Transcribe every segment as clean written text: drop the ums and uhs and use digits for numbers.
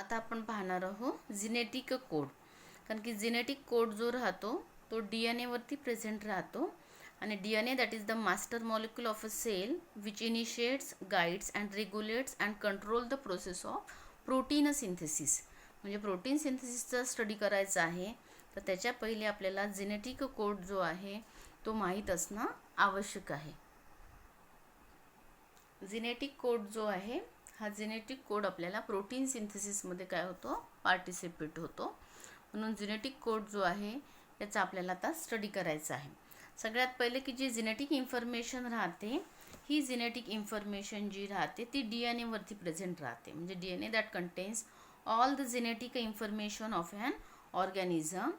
आता आपण पाहणार आहोत जेनेटिक कोड. कारण की जेनेटिक कोड जो राहतो तो DNA वरती प्रेझेंट राहतो आणि DNA that is the master molecule of a cell which initiates, guides and रेग्युलेट्स and control the process of protein synthesis. म्हणजे प्रोटीन सिंथेसिसचा स्टडी करायचा आहे तर त्याच्या पहिले आपल्याला जेनेटिक कोड जो आहे तो माहीत असणं आवश्यक आहे. जेनेटिक कोड जो आहे हा जेनेटिक कोड आपल्याला प्रोटीन सिंथेसिसमध्ये काय होतो, पार्टिसिपेट होतो. म्हणून जेनेटिक कोड जो आहे याचा आपल्याला आता स्टडी करायचा आहे. सगळ्यात पहिले की जी जेनेटिक इन्फॉर्मेशन राहते ही जेनेटिक इन्फॉर्मेशन जी राहते ती DNA वरती प्रेझेंट राहते. म्हणजे DNA that contains all the genetic information of an organism.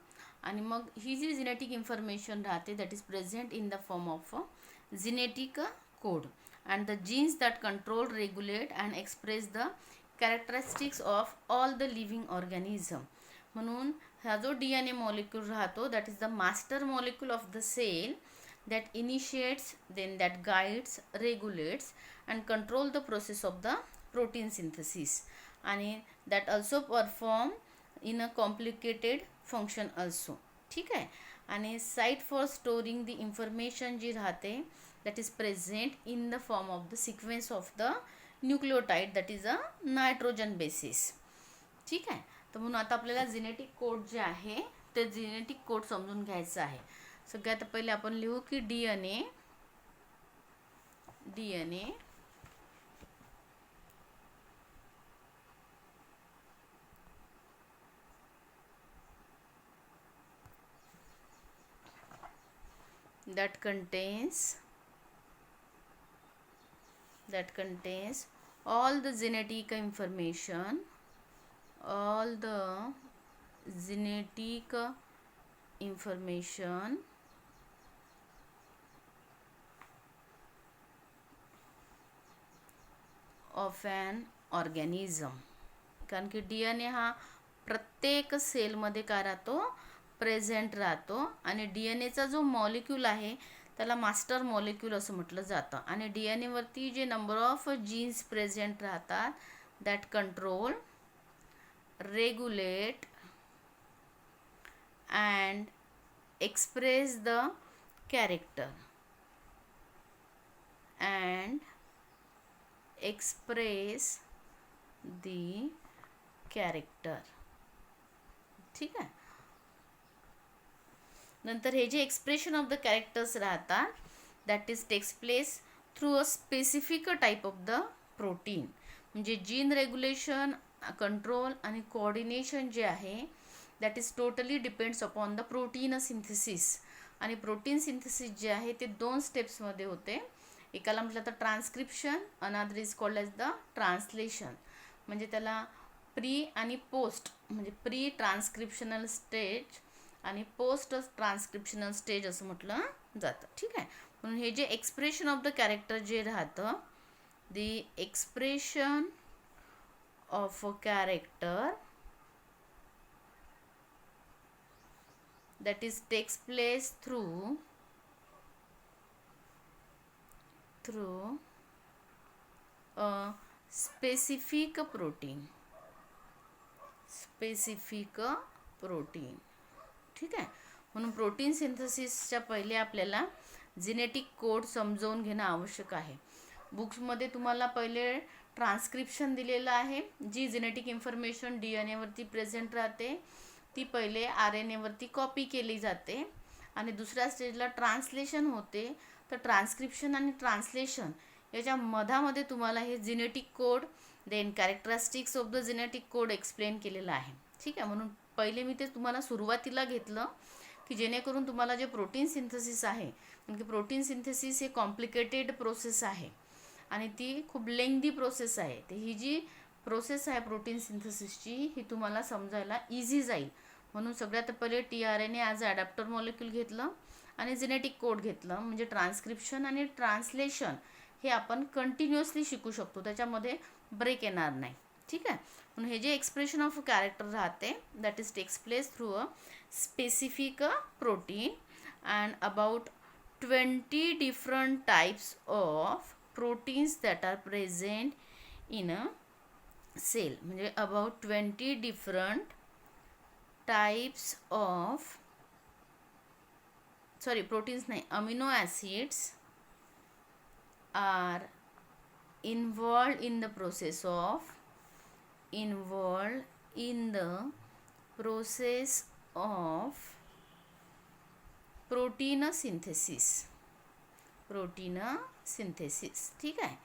आणि मग ही जी जेनेटिक इन्फॉर्मेशन राहते that is present in the form of genetic code and the genes that control, regulate and express the characteristics of all the living organism. म्हणून हा जो DNA molecule राहतो that is the master molecule of the cell that initiates, then that guides, regulates and control the process of the protein synthesis, आणि that also perform in a complicated function also. ठीक आहे. आणि site for storing the information जी राहते that is present in the form of the sequence of the nucleotide that is a nitrogen basis. ठीक आहे. तर म्हणून आता आपल्याला जेनेटिक कोड जे आहे ते जेनेटिक कोड समजून घ्यायचं आहे. सगळ्यात पहिले आपण लिहू की DNA that contains all the genetic information of an organism. कारण की DNA हा प्रत्येक सेलमध्ये काय राहतो, प्रेझेंट राहतो. आणि DNAचा जो मॉलिक्यूल आहे त्याला मास्टर मॉलिक्यूल असं म्हटलं जातं. आणि DNA वरती जे नंबर ऑफ जीन्स प्रेझेंट राहतात that control, regulate and express the character ठीक आहे. नंतर हे जे एक्सप्रेशन ऑफ द कॅरेक्टर्स राहतात that is takes place through a specific type of the protein. म्हणजे जीन रेग्युलेशन, कंट्रोल आणि कोऑर्डिनेशन जे आहे that is totally depends upon the protein synthesis. आणि प्रोटीन सिंथेसिस जे आहे ते 2 स्टेप्समध्ये होते. एकाला म्हटलं तर transcription, another is called as the translation. म्हणजे त्याला प्री आणि पोस्ट, म्हणजे प्री ट्रान्स्क्रिप्शनल स्टेज आणि पोस्ट ट्रान्स्क्रिप्शनल स्टेज असं म्हटलं जातं. ठीक आहे. म्हणून हे जे एक्सप्रेशन ऑफ द कॅरेक्टर जे राहतं, the expression of a character that is takes place through a specific protein. ठीक आहे. म्हणून प्रोटीन सिंथेसिसच्या पहिले आपल्याला जेनेटिक कोड समजावून घेणं आवश्यक आहे. बुक्समध्ये तुम्हाला पहिले ट्रान्स्क्रिप्शन दिलेलं आहे. जी जेनेटिक इन्फॉर्मेशन DNA वरती प्रेझेंट राहते ती पहिले RNA वरती कॉपी केली जाते आणि दुसऱ्या स्टेजला ट्रान्सलेशन होते. तर ट्रान्स्क्रिप्शन आणि ट्रान्सलेशन याच्या मधामध्ये तुम्हाला हे genetic code, then characteristics of the genetic code explain केलेलं आहे. ठीक आहे. म्हणून पहिले मी ते तुम्हाला सुरुवातीला घेतलं की जेणेकरून तुम्हाला जे प्रोटीन सिंथेसिस आहे, म्हणजे प्रोटीन सिंथेसिस हे कॉम्प्लिकेटेड प्रोसेस आहे आणि ती खूप लेंदी प्रोसेस आहे. तर ही जी प्रोसेस आहे प्रोटीन सिंथेसिसची ही तुम्हाला समजायला इझी जाईल. म्हणून सगळ्यात पहिले tRNA as a adapter molecule घेतलं आणि जेनेटिक कोड घेतलं. म्हणजे ट्रान्स्क्रिप्शन आणि ट्रान्सलेशन हे आपण कंटिन्युअसली शिकू शकतो, त्याच्यामध्ये ब्रेक येणार नाही. ठीक आहे. म्हणून हे जे एक्सप्रेशन ऑफ कॅरेक्टर राहते that is takes place through a specific protein and about 20 different types of proteins that are present in cell म्हणजे about 20 different types of proteins नाही, amino acids are involved in the process of protein synthesis. ठीक आहे.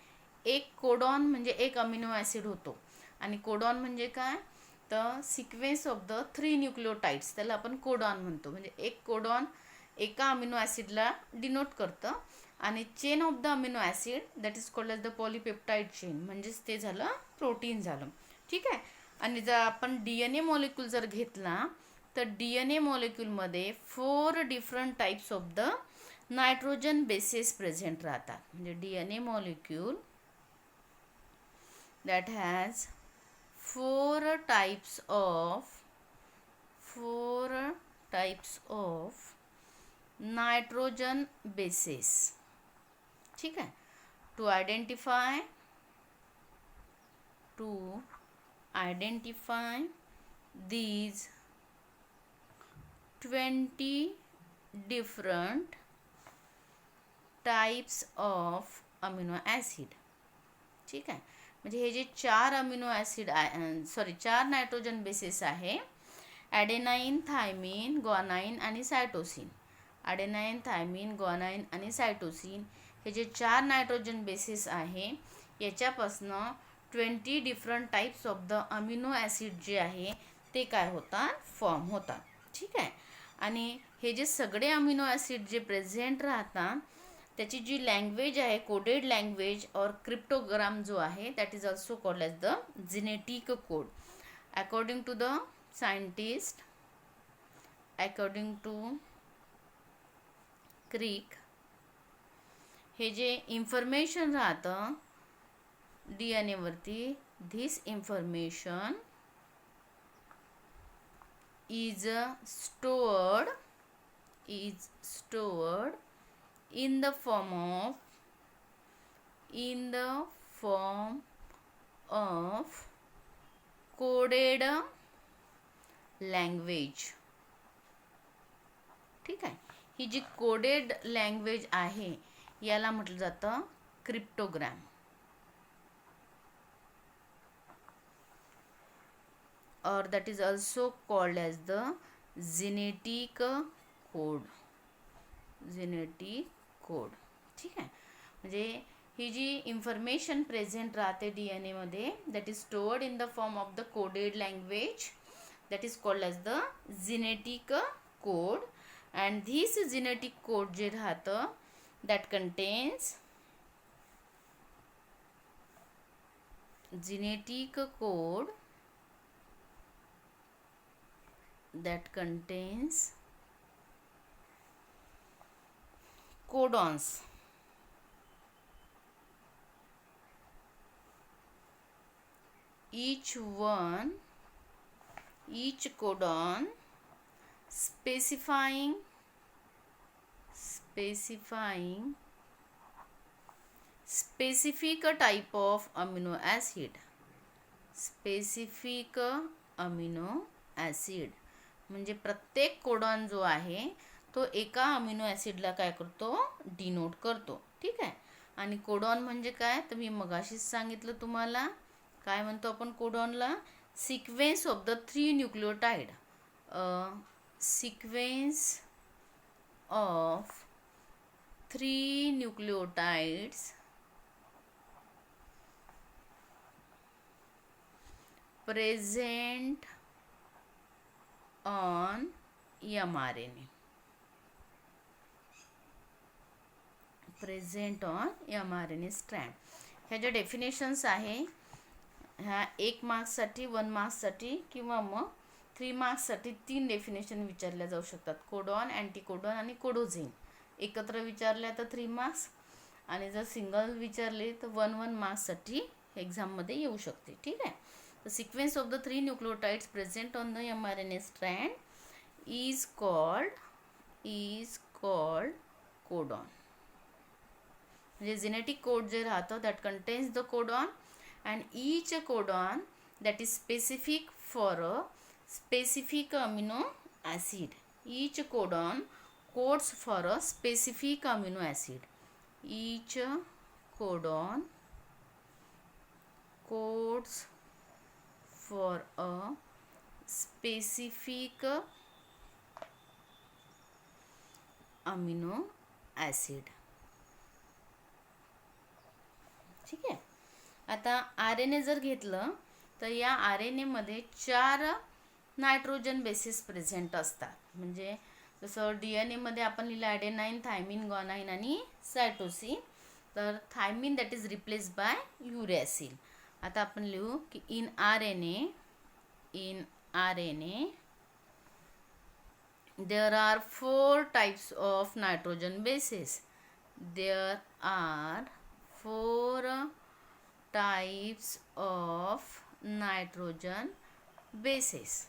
एक codon म्हणजे एक amino acid होतो, आणि codon म्हणजे काय तर सिक्वेन्स ऑफ द 3 न्यूक्लिओटाइड्स, त्याला आपण कोडॉन म्हणतो. म्हणजे एक कोडॉन एका अमिनो ॲसिडला डिनोट करतं, आणि chain of the amino acid that is called as the polypeptide chain, म्हणजेच ते झालं प्रोटीन झालं. ठीक आहे. आणि जर आपण DNA मॉलिक्यूल जर घेतला तर DNA मॉलिक्यूलमध्ये 4 different types of the nitrogen bases present राहतात. म्हणजे DNA molecule that has 4 types of nitrogen bases. ठीक है. To identify these 20 different types of amino acid. ठीक आहे. म्हणजे हे जे 4 अमिनो ॲसिड 4 नायट्रोजन बेसेस आहे, ॲडेनाईन, थायमिन, ग्वानाईन आणि सायटोसिन. ॲडेनाईन, थायमिन, ग्वानाईन आणि सायटोसिन हे जे 4 नायट्रोजन बेसेस आहे, याच्यापासनं 20 different types of the amino acid जे आहे ते काय होतात, फॉर्म होतात. ठीक आहे. आणि हे जे सगळे अमिनो ॲसिड जे प्रेझेंट राहतात त्याची जी लँग्वेज आहे, कोडेड लँग्वेज और क्रिप्टोग्राम जो आहे, that is also called as the genetic code. According to the scientist, according to Crick, हे जे इन्फॉर्मेशन राहतं DNA वरती, this information is stored in the form of coded language. ठीक आहे. ही जी coded language आहे याला म्हटलं जातं क्रिप्टोग्राम. और that is also called as the genetic code. ठीक आहे. म्हणजे ही जी इन्फॉर्मेशन प्रेझेंट राहते DNA मध्ये, that is stored in the form of the coded language, that is called as the genetic code. And this genetic code जे राहतं that contains genetic code that contains codons. Each codon specifying specific type of amino acid. Specific amino acid म्हणजे प्रत्येक codon जो आहे तो एका amino ॲसिडला काय करतो, डिनोट करतो. ठीक आहे. आणि कोडॉन म्हणजे काय तर मी मगाशीच सांगितलं तुम्हाला, काय म्हणतो आपण कोडॉनला, sequence of the 3 nucleotide. Sequence of 3 nucleotides present on mRNA. Strand. ह्या ज्या डेफिनेशन्स आहे ह्या 1 मार्क्ससाठी, 1 मार्क्ससाठी किंवा मग 3 मार्क्ससाठी 3 डेफिनेशन विचारल्या जाऊ शकतात. कोडॉन, अँटीकोडॉन आणि कोडोझिन एकत्र विचारल्या तर 3 मार्क्स, आणि जर सिंगल विचारले तर 1 मार्क्ससाठी एक्झाममध्ये येऊ शकते. ठीक आहे. The sequence of the 3 nucleotides present on the mRNA strand is called codon. म्हणजे genetic code जे राहतं that contains the codon, and each codon that is specific for a specific amino acid. Each codon codes for a specific amino acid. Each codon codes for a specific amino acid. ठीक आहे. आता RNA जर घेतलं तर या RNA मध्ये 4 nitrogen basis present असतात. म्हणजे जसं DNA मध्ये आपण लिहिलं ॲडेनाइन, थायमिन, ग्वानाइन आणि सायटोसिन. तर thymine that is replace by uracil. आता आपण लिहू की in RNA there are 4 types of nitrogen bases. There are 4 types of nitrogen bases.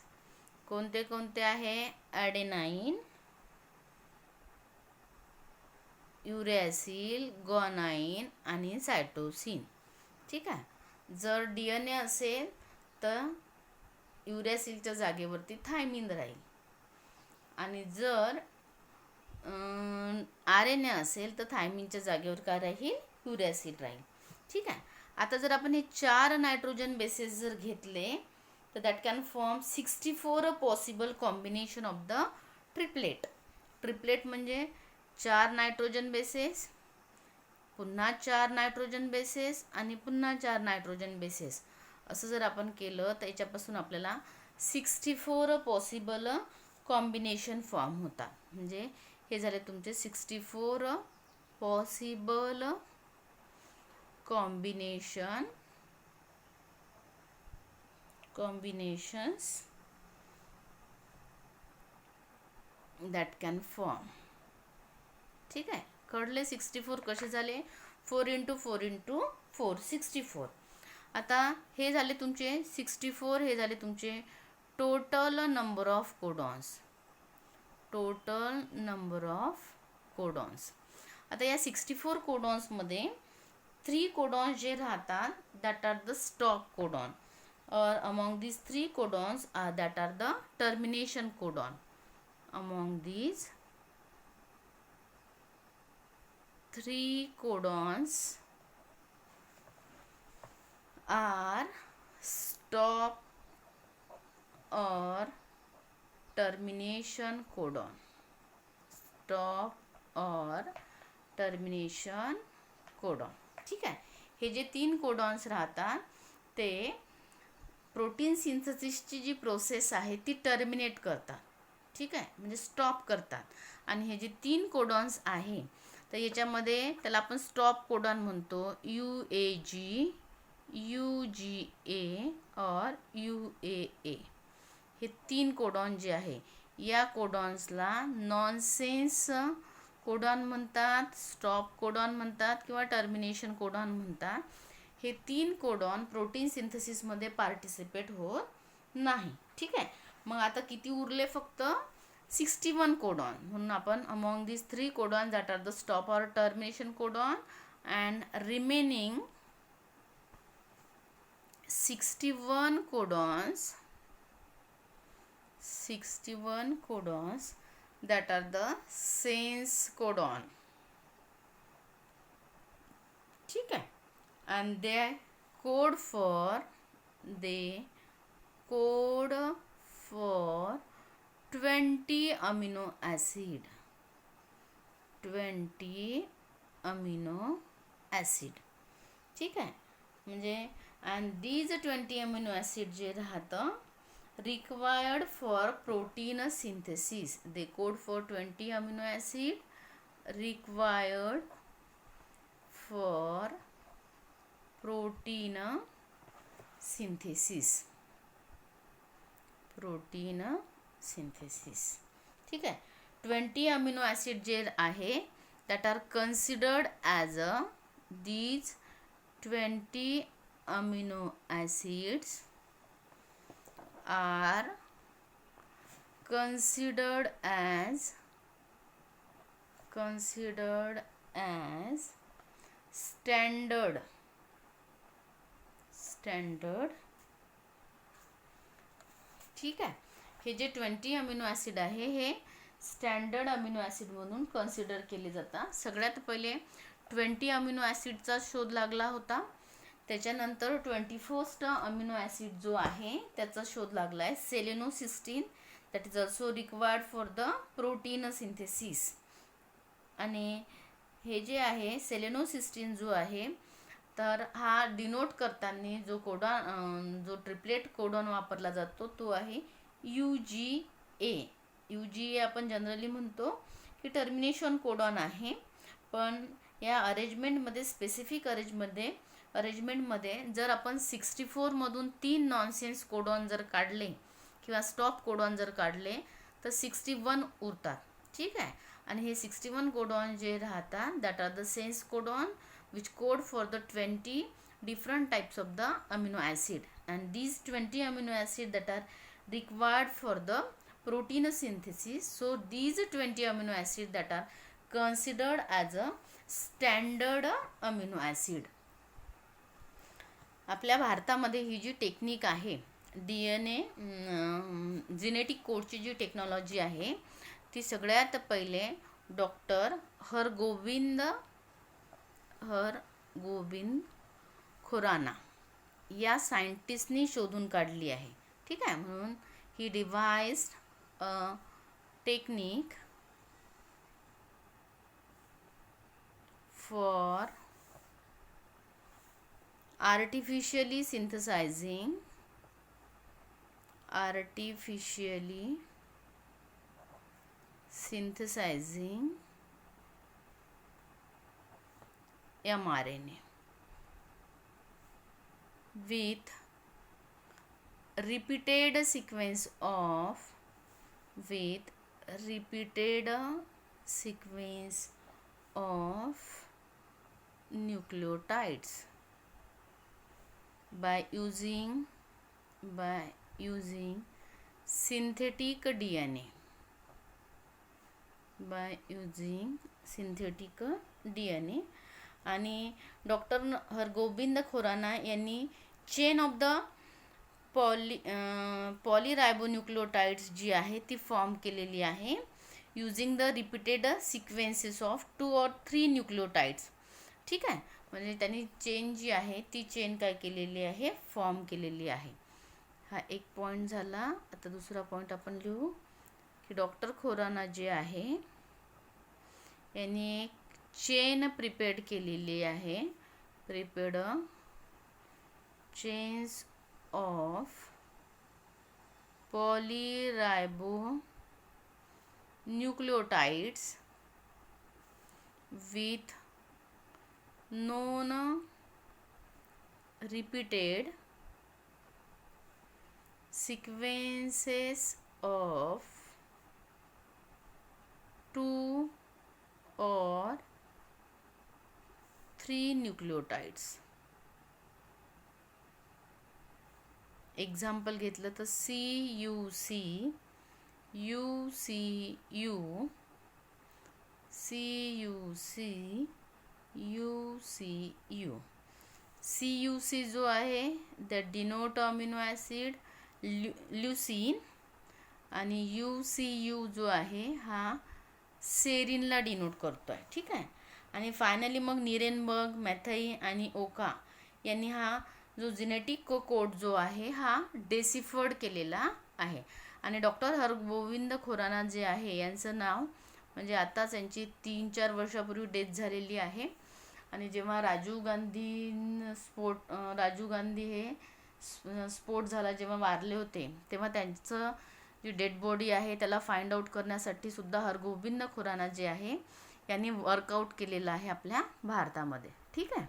कोणते कोणते आहे? ॲडेनाइन, युरॅसिल, ग्वानाइन आणि सायटोसिन. ठीक आहे. जर DNA असेल तर युरॅसिलच्या जागेवरती थायमिन राहील आणि जर RNA असेल तर थायमिनच्या जागेवर काय राहील? युरॅसिल राहील. ठीक आहे. आता जर आपण हे 4 नायट्रोजन बेसेस जर घेतले तर that can form 64 possible combination of the triplet. Triplet म्हणजे 4 नायट्रोजन बेसेस, पुन्हा 4 नायट्रोजन बेसेस आणि पुन्हा 4 नायट्रोजन बेसेस. असं जर आपण केलं तर याच्यापासून आपल्याला 64 पॉसिबल कॉम्बिनेशन फॉर्म होतात. म्हणजे हे झाले तुमचे 64 possible combinations that can form. ठीक आहे. कळले 64 कसे झाले? 4 × 4 × 4 64. आता हे झाले तुमचे 64. हे झाले तुमचे टोटल नंबर ऑफ कोडॉन्स. आता या 64 कोडॉन्समध्ये 3 कोडॉन्स जे राहतात that are the stop codon. or among these 3 codons that are the termination codon. Among these 3 codons are stop or termination codon. Stop or termination codon. ठीक आहे. हे जे 3 codons राहतात ते प्रोटीन सिंथेसिसची जी प्रोसेस आहे ती टर्मिनेट करतात. ठीक आहे. म्हणजे स्टॉप करतात. आणि हे जे 3 कोडॉन्स आहे तर याच्यामध्ये त्याला आपण स्टॉप कोडॉन म्हणतो. UAG, UGA और UAA. हे 3 कोडॉन जे आहे या कोडॉन्सला नॉनसेन्स कोडॉन म्हणतात, स्टॉप कोडॉन म्हणतात किंवा टर्मिनेशन कोडॉन म्हणतात. हे 3 कोडॉन प्रोटीन सिंथेसिसमध्ये पार्टिसिपेट होत नाही. ठीक आहे. मग आता किती उरले? फक्त 61 कोडॉन. म्हणून आपण among this 3 codon that are the stop or termination codon and remaining 61 codons that are the sense codon. ठीक आहे. and they code for 20 amino acid. 20 amino acid. ठीक आहे. म्हणजे and these 20 amino acid जे राहतं required for protein synthesis. They code for 20 amino acid required for protein synthesis. ठीक आहे. 20 amino acid जे आहे that are considered as these 20 amino acids are considered as standard ठीक आहे. हे जे 20 अमिनो ॲसिड आहे हे स्टँडर्ड अमिनो ॲसिड म्हणून कन्सिडर केले जातात. सगळ्यात पहिले 20 अमिनो ॲसिडचा शोध लागला होता. त्याच्यानंतर 21st अमिनो ॲसिड जो आहे त्याचा शोध लागला आहे selenocysteine, that is also required for the protein synthesis. आणि हे जे आहे सेलेनोसिस्टीन जो आहे तर हा डिनोट करताना जो ट्रिपलेट कोडॉन वापरला जातो तो आहे UGA. UGA आपण जनरली म्हणतो की टर्मिनेशन कोडॉन आहे, पण या अरेंजमेंटमध्ये स्पेसिफिक अरेंजमेंटमध्ये जर आपण 64 मधून 3 नॉनसेन्स कोडॉन जर काढले किंवा स्टॉप कोडॉन जर काढले तर 61 उरतात. ठीक आहे. आणि हे 61 कोडॉन जे राहतात that are the sense codon which code for the 20 different types of the amino acid, and these 20 amino acid that are required for the protein synthesis. So these 20 amino acid that are considered as a standard amino acid. आपल्या भारतामध्ये ही जी technique आहे DNA genetic कोडची जी technology आहे ती सगळ्यात पहिले doctor Hargovind Khurana या सायंटिस्टनी शोधून काढली आहे. ठीक आहे. म्हणून ही devised a technique for artificially synthesizing mRNA with repeated sequence of nucleotides by using synthetic DNA. आणि डॉक्टर हरगोविंद खुराना यांनी चेन ऑफ द पॉलीरायबोन्यूक्लियोटाइड्स जी आहे ती फॉर्म केलेली आहे using the repeated sequences of 2 or 3 nucleotides. ठीक आहे. म्हणजे त्यांनी चेन जी आहे ती चेन काय केलेली आहे फॉर्म केलेली आहे. हा एक पॉईंट झाला. आता दुसरा पॉईंट आपण लिहू की डॉक्टर खुराना जे आहे यांनी एक चेन प्रिपेअर्ड केलेली आहे. Prepared chains of polyribonucleotides with known repeated sequences of 2 or 3 nucleotides. Example घेतलं तर CUC, UCU, UCU. CUC जो आहे the denote amino acid leucine, आणि UCU जो आहे हा सेरिनला डिनोट करतो आहे. ठीक आहे. आणि फायनली मग निरेनबर्ग, मॅथई आणि ओका यांनी हा जो जेनेटिक कोड जो आहे हा डेसिफर्ड केलेला आहे. आणि डॉक्टर हरगोविंद खुराना जे आहे यांचं नाव म्हणजे आताच यांची 3-4 वर्षापूर्वी डेथ झालेली आहे. आणि जेव्हा राजीव गांधी हे स्फोट झाला जेव्हा वारले होते तेव्हा त्यांचं जी डेड बॉडी आहे त्याला फाइंड आउट करण्यासाठी सुद्धा हरगोविंद खुराना जे आहे यांनी वर्कआउट केलेलं आहे आपल्या भारतामध्ये. ठीक आहे.